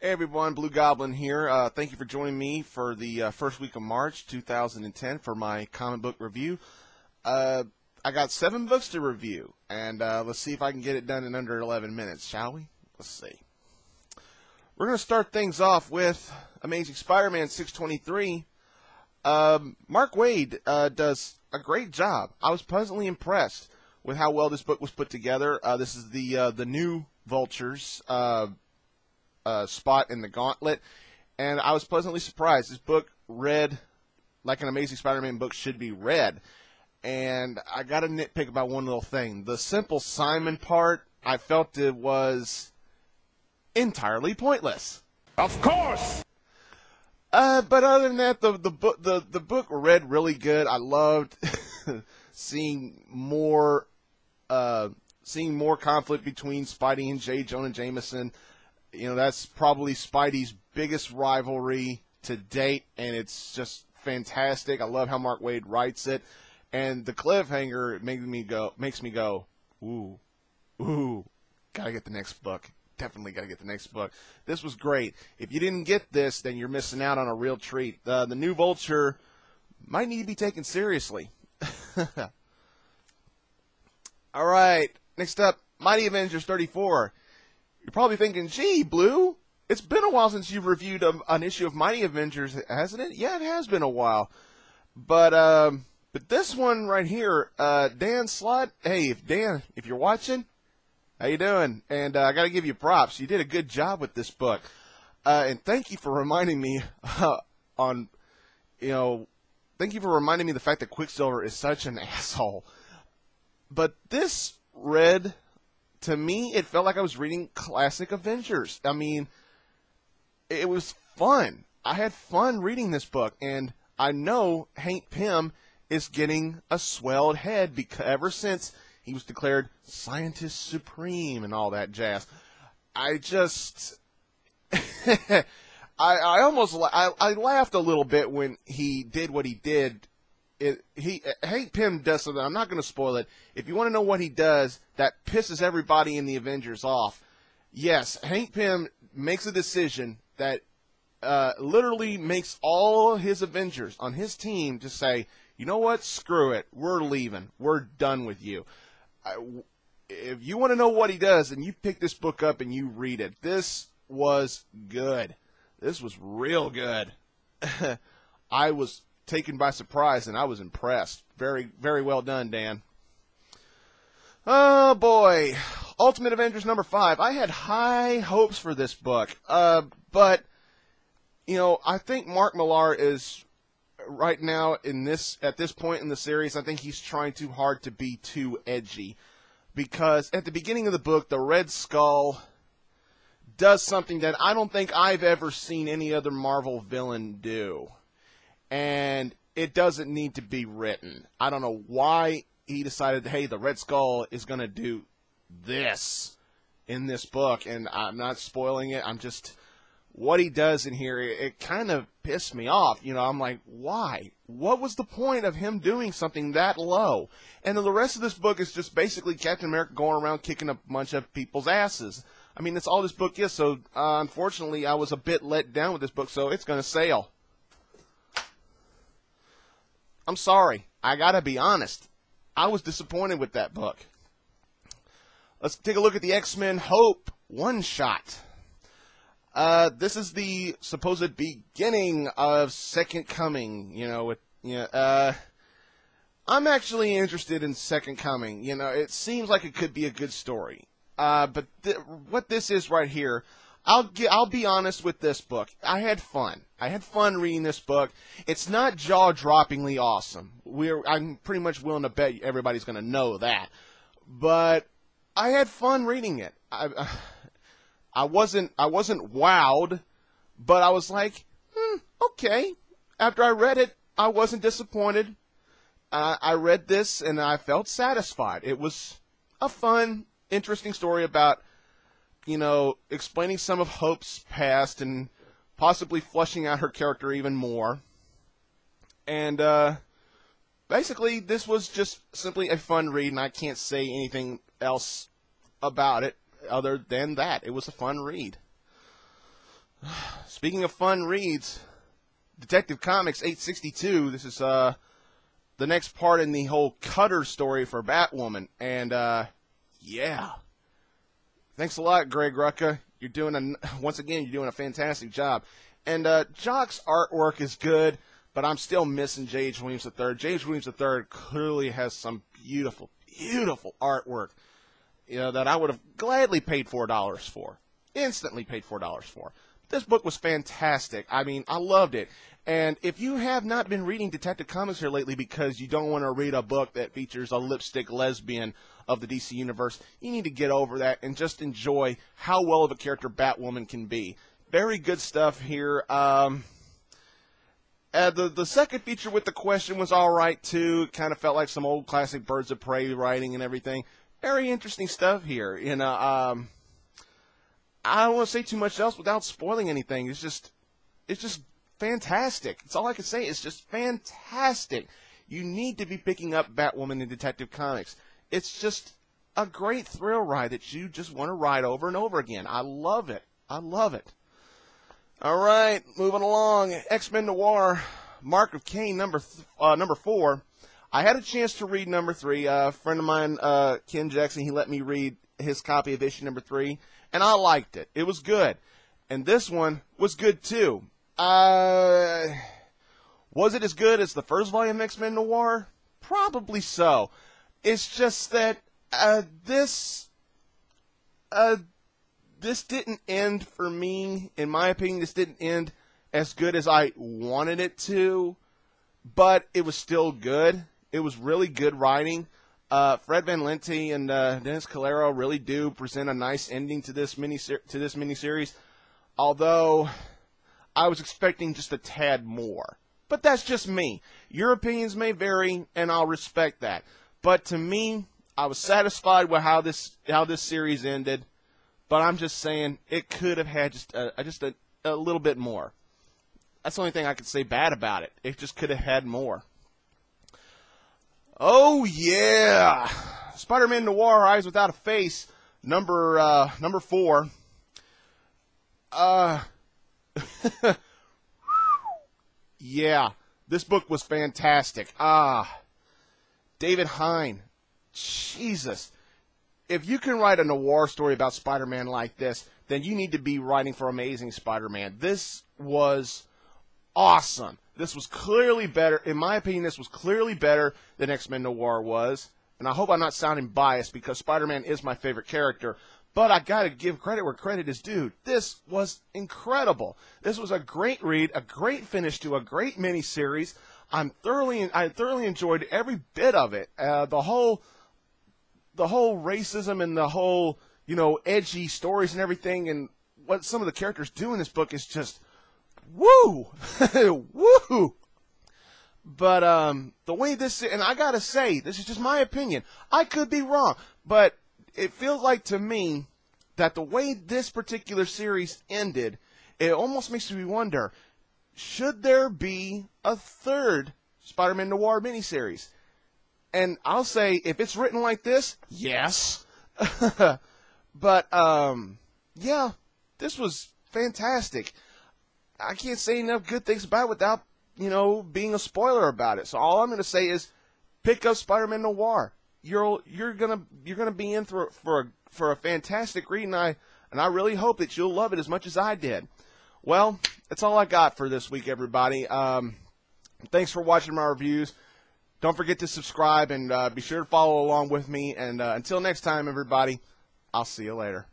Hey everyone, Blugoblin here. Thank you for joining me for the first week of March 2010 for my comic book review. I got 7 books to review, and let's see if I can get it done in under 11 minutes, shall we? Let's see. We're going to start things off with Amazing Spider-Man 623. Mark Waid does a great job. I was pleasantly impressed with how well this book was put together. This is the new Vulture's spot in the gauntlet, and I was pleasantly surprised. This book read like an Amazing Spider-Man book should be read, and I got to nitpick about one little thing. The Simple Simon part, I felt it was entirely pointless. Of course! But other than that, the book read really good. I loved seeing more conflict between Spidey and J. Jonah Jameson. You know, that's probably Spidey's biggest rivalry to date, and it's just fantastic. I love how Mark Waid writes it, and the cliffhanger makes me go, ooh, gotta get the next book. Definitely gotta get the next book. This was great. If you didn't get this, then you're missing out on a real treat. The new Vulture might need to be taken seriously. All right, next up, Mighty Avengers 34. You're probably thinking, gee, Blue, it's been a while since you've reviewed an issue of Mighty Avengers, hasn't it? Yeah, it has been a while. But this one right here, Dan Slott, hey, if you're watching, how you doing? And I got to give you props. You did a good job with this book. And thank you for reminding me thank you for reminding me the fact that Quicksilver is such an asshole. But this read, to me, it felt like I was reading classic Avengers. I mean, it was fun. I had fun reading this book, and I know Hank Pym is getting a swelled head ever since he was declared Scientist Supreme and all that jazz. I just, I laughed a little bit when he did what he did. Hank Pym does something. I'm not going to spoil it. If you want to know what he does that pisses everybody in the Avengers off, yes, Hank Pym makes a decision that literally makes all his Avengers on his team to say, you know what, screw it, we're leaving, we're done with you. If you want to know what he does, then you pick this book up and you read it. This was good. This was real good. I was taken by surprise, and I was impressed. Very, very well done, Dan. Oh, boy. Ultimate Avengers number 5. I had high hopes for this book. But, you know, I think Mark Millar is, right now, at this point in the series, I think he's trying too hard to be too edgy. Because at the beginning of the book, the Red Skull does something that I don't think I've ever seen any other Marvel villain do. And it doesn't need to be written. I don't know why he decided, hey, the Red Skull is going to do this in this book. And I'm not spoiling it. I'm just, what he does in here, it kind of pissed me off. You know, I'm like, why? What was the point of him doing something that low? And then the rest of this book is just basically Captain America going around kicking a bunch of people's asses. I mean, that's all this book is. So, unfortunately, I was a bit let down with this book, so it's going to sail. I'm sorry. I gotta be honest. I was disappointed with that book. Let's take a look at the XMen Hope one-shot. This is the supposed beginning of Second Coming. I'm actually interested in Second Coming. You know, it seems like it could be a good story. But what this is right here, I'll be honest with this book. I had fun. I had fun reading this book. It's not jaw-droppingly awesome. I'm pretty much willing to bet everybody's going to know that. But I had fun reading it. I wasn't wowed, but I was like, okay. After I read it, I wasn't disappointed. I read this and I felt satisfied. It was a fun, interesting story about, you know, explaining some of Hope's past and possibly fleshing out her character even more. And basically, this was just simply a fun read, and I can't say anything else about it other than that. It was a fun read. Speaking of fun reads, Detective Comics 862, this is the next part in the whole Cutter story for Batwoman. And, yeah. Thanks a lot, Greg Rucka. You're doing once again, you're doing a fantastic job. And Jock's artwork is good, but I'm still missing James Williams III. James Williams III clearly has some beautiful, beautiful artwork, you know, that I would have gladly paid $4 for. Instantly paid $4 for. This book was fantastic. I mean, I loved it. And if you have not been reading Detective Comics here lately because you don't want to read a book that features a lipstick lesbian of the DC Universe, you need to get over that and just enjoy how well of a character Batwoman can be. Very good stuff here. The second feature with the question was all right, too. It kind of felt like some old classic Birds of Prey writing and everything. Very interesting stuff here. You know, I don't want to say too much else without spoiling anything. It's just fantastic. It's all I can say. It's just fantastic. You need to be picking up Batwoman in Detective Comics. It's just a great thrill ride that you just want to ride over and over again. I love it. I love it. All right, moving along. XMen Noir, Mark of Cain, number 4. I had a chance to read number 3. A friend of mine, Ken Jackson, he let me read his copy of issue number 3, and I liked it. It was good. And this one was good, too. Was it as good as the first volume of XMen Noir? Probably so. It's just that this didn't end for me. In my opinion, this didn't end as good as I wanted it to, but it was still good. It was really good writing. Fred Van Lente and Dennis Calero really do present a nice ending to this miniseries, although I was expecting just a tad more. But that's just me. Your opinions may vary, and I'll respect that. But to me, I was satisfied with how this series ended. But I'm just saying it could have had just a little bit more. That's the only thing I could say bad about it. It just could have had more. Oh yeah, SpiderMan Noir, Eyes Without a Face, number 4. Yeah, this book was fantastic. David Hine, Jesus. If you can write a noir story about Spider-Man like this, then you need to be writing for Amazing Spider-Man. This was awesome. This was clearly better. In my opinion, this was clearly better than XMen Noir was. And I hope I'm not sounding biased because Spider-Man is my favorite character. But I got to give credit where credit is due. This was incredible. This was a great read, a great finish to a great miniseries. I thoroughly enjoyed every bit of it. The whole racism and the whole, edgy stories and everything and what some of the characters do in this book is just woo! Woo! But the way this, and I gotta say, this is just my opinion. I could be wrong, but it feels like to me that the way this particular series ended, it almost makes me wonder, should there be a third Spider-Man Noir miniseries? And I'll say, if it's written like this, yes. But, yeah, this was fantastic. I can't say enough good things about it without, being a spoiler about it. So all I'm going to say is, pick up Spider-Man Noir. You're gonna be in for a fantastic read, and I really hope that you'll love it as much as I did. Well, that's all I got for this week, everybody. Thanks for watching my reviews. Don't forget to subscribe and be sure to follow along with me. And until next time, everybody, I'll see you later.